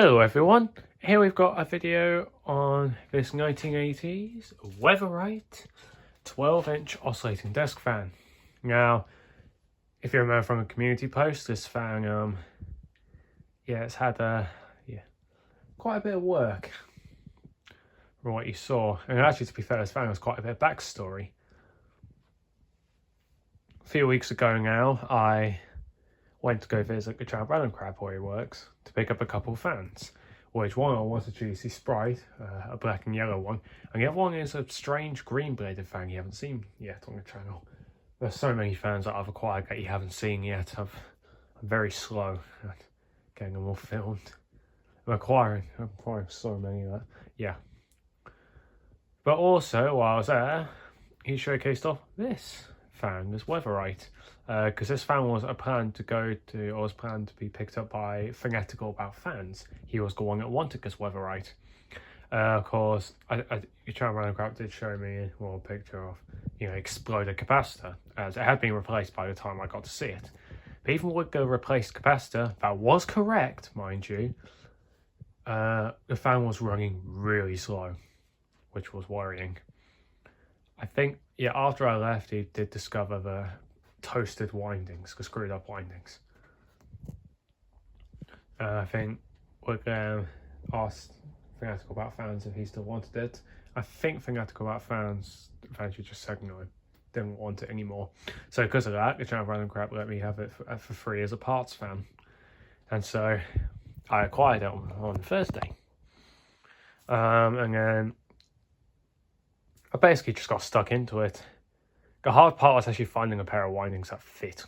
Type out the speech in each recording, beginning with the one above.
Hello everyone, here we've got a video on this 1980s Weatherite 12-inch oscillating desk fan. Now, if you remember from a community post, this fan, it's had quite a bit of work from what you saw. And actually, to be fair, this fan has quite a bit of backstory. A few weeks ago now, I went to go visit the Chad Random Crab where he works to pick up a couple of fans, which one was a GC Sprite, a black and yellow one, and the other one is a strange green bladed fan you haven't seen yet on the channel. There's so many fans that I've acquired that you haven't seen yet. I'm very slow at getting them all filmed. I'm acquiring so many of that, yeah. But also, while I was there, he showcased off this fan, this Weatherite, because this fan was planned to be picked up by Fanatical About Fans. He was the one that wanted this Weatherite. Of course, Channel Random Crab did show me a picture of, exploded capacitor, as it had been replaced by the time I got to see it. But even with the replaced capacitor, that was correct, mind you, the fan was running really slow, which was worrying. I think, after I left, he did discover the toasted windings, the screwed up windings. I think we asked Fanatical About Fans if he still wanted it. I think Fanatical About Fans eventually just said no, didn't want it anymore. So because of that, the Channel Random Crab let me have it for free as a parts fan. And so I acquired it on Thursday. And then I basically just got stuck into it. The hard part was actually finding a pair of windings that fit.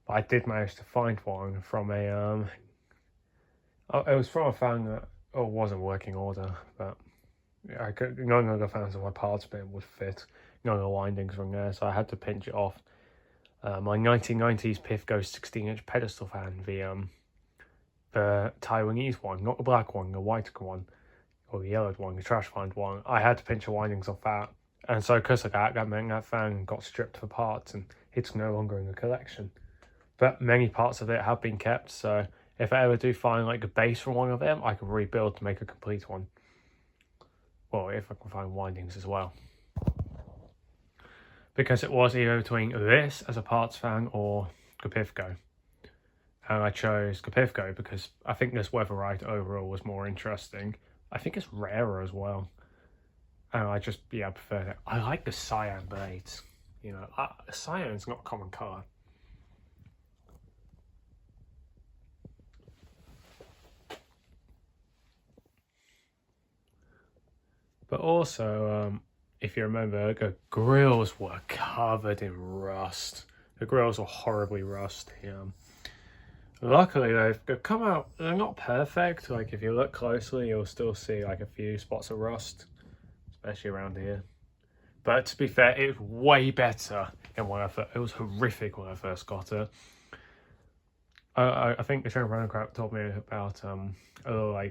But I did manage to find one from a it was from a fan that wasn't working order, but none of the fans of my parts bin would fit. None of the windings were in there, so I had to pinch it off. My 1990s Pifco 16-inch pedestal fan, the Taiwanese one, not the black one, the white one, or the yellowed one, the trash find one. I had to pinch the windings off that. And so because of that meant that fan got stripped for parts and it's no longer in the collection. But many parts of it have been kept, so if I ever do find like a base from one of them, I can rebuild to make a complete one. Well, if I can find windings as well. Because it was either between this as a parts fan or Pifco. And I chose Pifco because I think this Weatherite overall was more interesting. I think it's rarer as well. And I just, prefer it. I like the cyan blades. Cyan's not a common colour. But also, if you remember, the grills were covered in rust. The grills were horribly rusty. Luckily, they've come out, they're not perfect. Like, if you look closely, you'll still see like a few spots of rust, especially around here. But to be fair, it was way better than it was horrific when I first got it. I think the Channel Random Crab told me about a little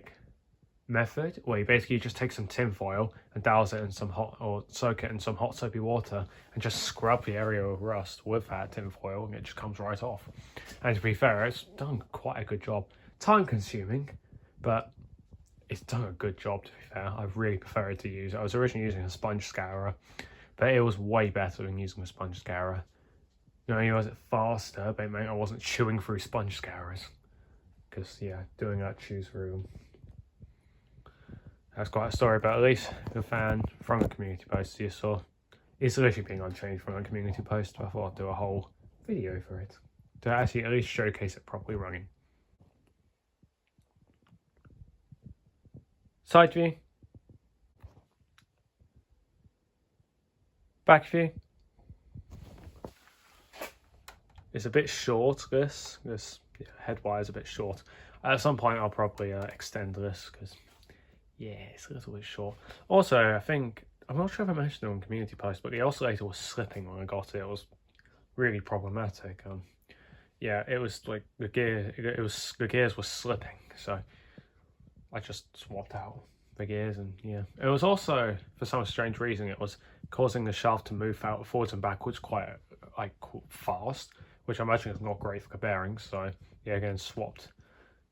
method where you basically just take some tin foil and douse it in soak it in some hot soapy water and just scrub the area of rust with that tin foil, and it just comes right off. And to be fair, it's done quite a good job. Time consuming, but it's done a good job, to be fair. I really prefer it to use. I was originally using a sponge scourer, but it was way better than using a sponge scourer. Not only was it faster, but it meant I wasn't chewing through sponge scourers. Because, doing that chews through them. That's quite a story, but at least the fan from the community post you saw is literally being unchanged from the community post. I thought I'd do a whole video for it to actually at least showcase it properly running. Side view, back view. It's a bit short. This head wire is a bit short. At some point, I'll probably extend this because it's a little bit short. Also, I think I'm not sure if I mentioned it on community post, but the oscillator was slipping when I got it. It was really problematic. It was like the gears were slipping, so I just swapped out the gears, and it was also, for some strange reason, it was causing the shaft to move forwards and backwards quite fast, which I imagine is not great for the bearings. So again, swapped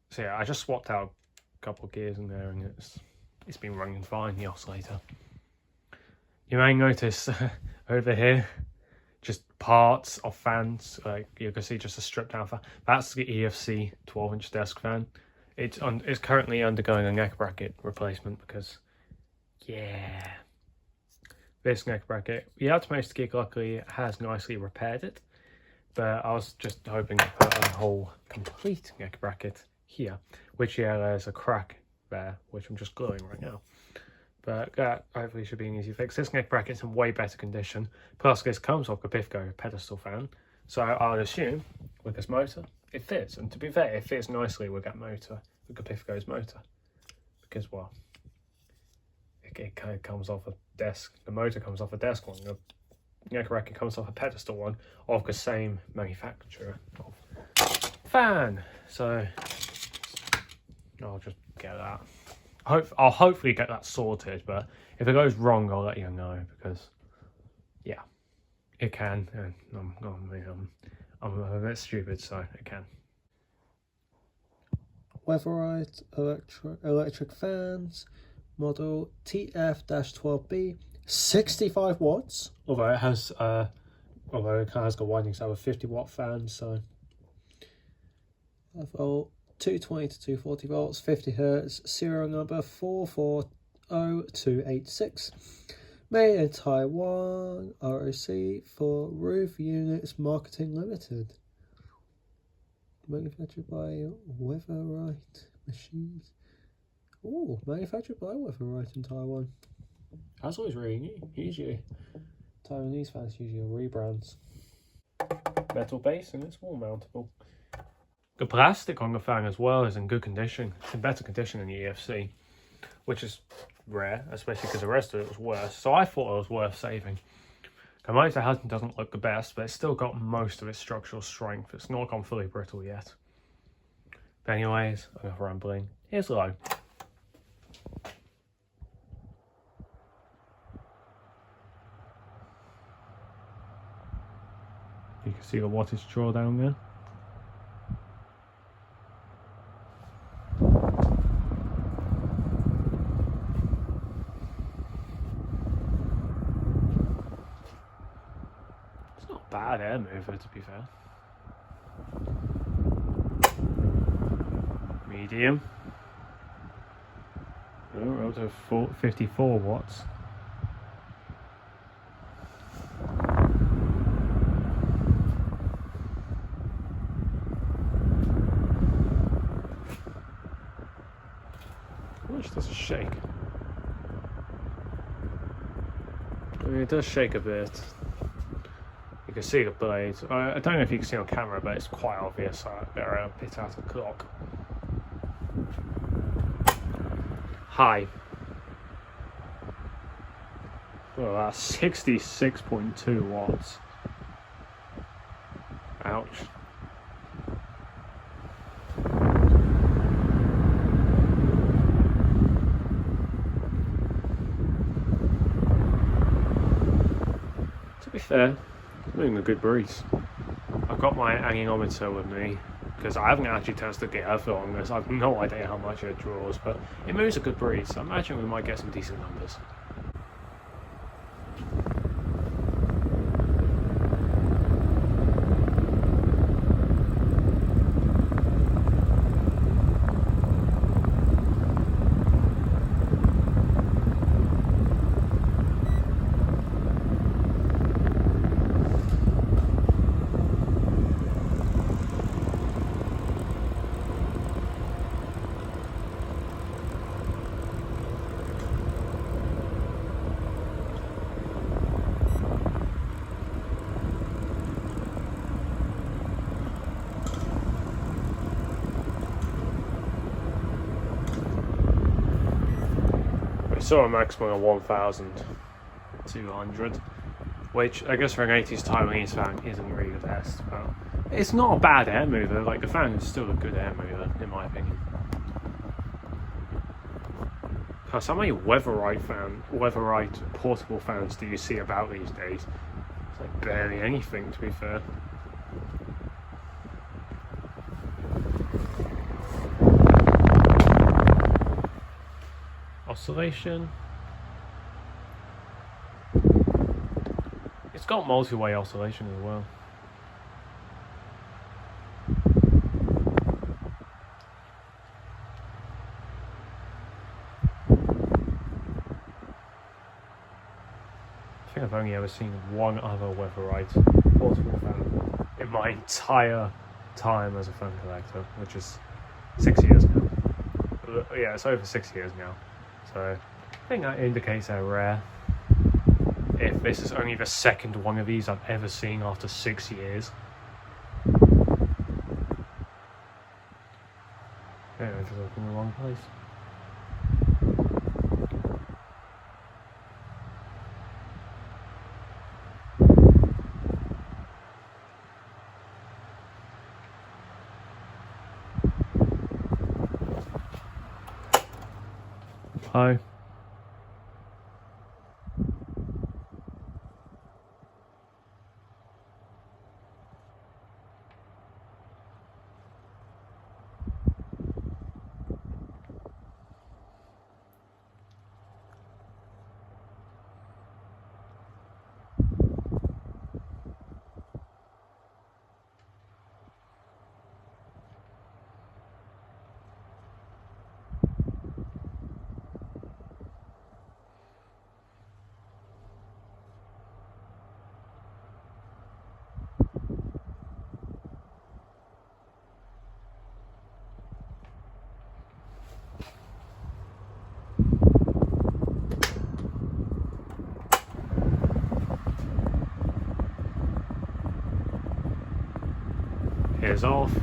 So yeah, I just swapped out a couple of gears in there, and it's been running fine, the oscillator. You may notice over here, just parts of fans, like you can see just a stripped down fan. That's the EFC 12-inch desk fan. It's currently undergoing a neck bracket replacement because, yeah, this neck bracket, the automated gig luckily has nicely repaired it, but I was just hoping to put a whole complete neck bracket here, which, yeah, there's a crack there, which I'm just gluing right now. But that hopefully should be an easy fix. This neck bracket's in way better condition. Plus, this comes off a Pifco pedestal fan. So I would assume with this motor, it fits. And to be fair, it fits nicely with that motor, with the Pifco's motor. Because, well, it kind of comes off a desk. The motor comes off a desk one. The neck bracket comes off a pedestal one of the same manufacturer of fan. So I'll just get that. I'll hopefully get that sorted, but if it goes wrong, I'll let you know, because, yeah, it can. And I'm a bit stupid, so it can. Weatherite electric fans, model TF-12B, 65 watts. Although it has got windings out with 50-watt fans, so 5 volt. 220 to 240 volts, 50 hertz, serial number 440286. Made in Taiwan, ROC for Roof Units Marketing Limited. Manufactured by Weatherite Machines. Oh, manufactured by Weatherite in Taiwan. That's always really neat. Usually, Taiwanese fans usually rebrands. Metal base, and it's wall mountable. The plastic on the fan as well is in good condition. It's in better condition than the EFC, which is rare, especially because the rest of it was worse. So I thought it was worth saving. The motor doesn't look the best, but it's still got most of its structural strength. It's not gone fully brittle yet. But anyways, enough rambling. Here's low. You can see the wattage drawdown there. Bad air mover, to be fair. Medium. Oh, up to 54 watts. How much does it shake? I mean, it does shake a bit. You can see the blades. I don't know if you can see on camera, but it's quite obvious. They're a bit out of clock. High. Well, that's 66.2 watts. Ouch. To be fair, doing a good breeze. I've got my anemometer with me because I haven't actually tested the airflow on this. I have no idea how much it draws, but it moves a good breeze. So I imagine we might get some decent numbers. Saw a maximum of 1,200, which I guess for an 80s Taiwanese fan isn't really the best, but it's not a bad air mover. Like, the fan is still a good air mover, in my opinion. Plus, how many Weatherite portable fans do you see about these days? It's like barely anything, to be fair. oscillation. It's got multi-way oscillation as well. I think I've only ever seen one other Weatherite portable fan in my entire time as a fan collector, which is 6 years now. Yeah, it's over 6 years now. So I think that indicates how rare. If this is only the second one of these I've ever seen after 6 years. Yeah, I just looked in the wrong place. Hi. Here's off.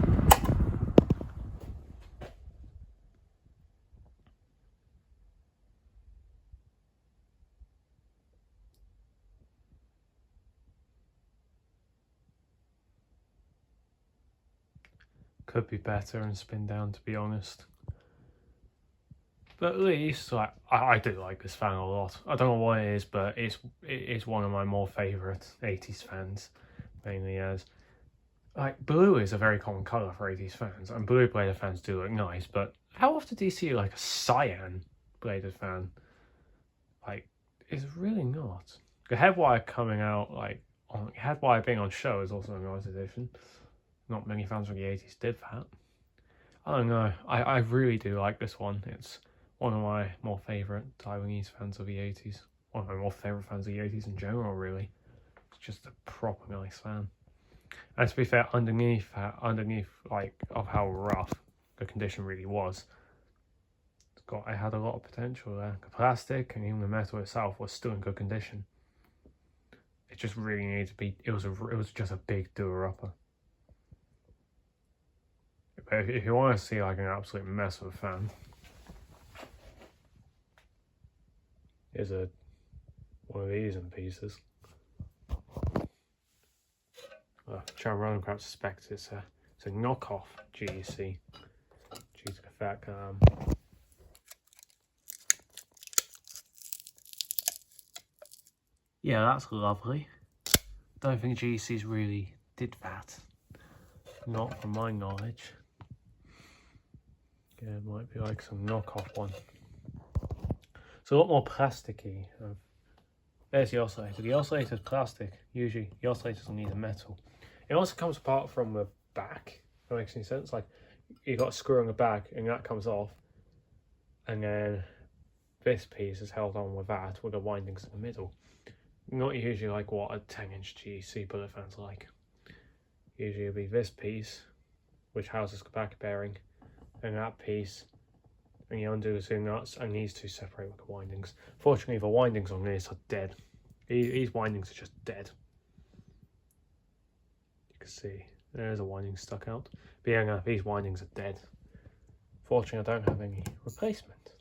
Could be better and spin down, to be honest. But at least, like, I do like this fan a lot. I don't know what it is, but it's one of my more favourite 80s fans, mainly as... Like, blue is a very common colour for 80s fans, and blue bladed fans do look nice, but how often do you see, like, a cyan bladed fan? Like, it's really not. The headwire coming out, like, headwire being on show is also a nice addition. Not many fans from the 80s did that. I don't know. I really do like this one. It's one of my more favourite Taiwanese fans of the 80s. One of my more favourite fans of the 80s in general, really. It's just a proper nice fan. And to be fair, underneath like of how rough the condition really was, it had a lot of potential there. The plastic and even the metal itself was still in good condition. It just really needed to be. It was just a big doer-upper. But if you want to see like an absolute mess of a fan, here's one of these in pieces. Sharon Crowd suspects it's a knockoff GEC due to the fact yeah, that's lovely. Don't think GECs really did that. Not from my knowledge. Yeah, it might be like some knockoff one. It's a lot more plasticky. There's the oscillator. The oscillator's plastic. Usually the oscillators will need a metal. It also comes apart from the back, if that makes any sense. Like, you've got a screw on the back and that comes off, and then this piece is held on with that, with the windings in the middle. Not usually like what a 10-inch GEC bullet fan's like. Usually it'll be this piece, which houses the back bearing, and that piece, and you undo the two nuts, and these two separate with the windings. Fortunately, the windings on this are dead. These windings are just dead. You can see there's a winding stuck out. But yeah, these windings are dead. Fortunately, I don't have any replacement.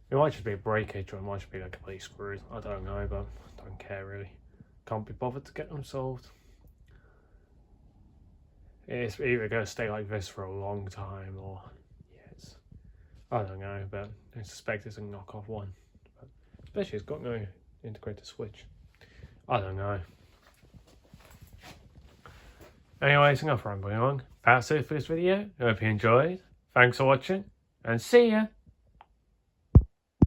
It might just be a breakage, or it might just be like complete screws. I don't know, but I don't care really. Can't be bothered to get them solved. It's either going to stay like this for a long time, or yeah, I don't know, but I suspect it's a knockoff one. But especially it's got no integrated switch. I don't know. Anyways, enough rambling on. That's it for this video. I hope you enjoyed. Thanks for watching, and see ya!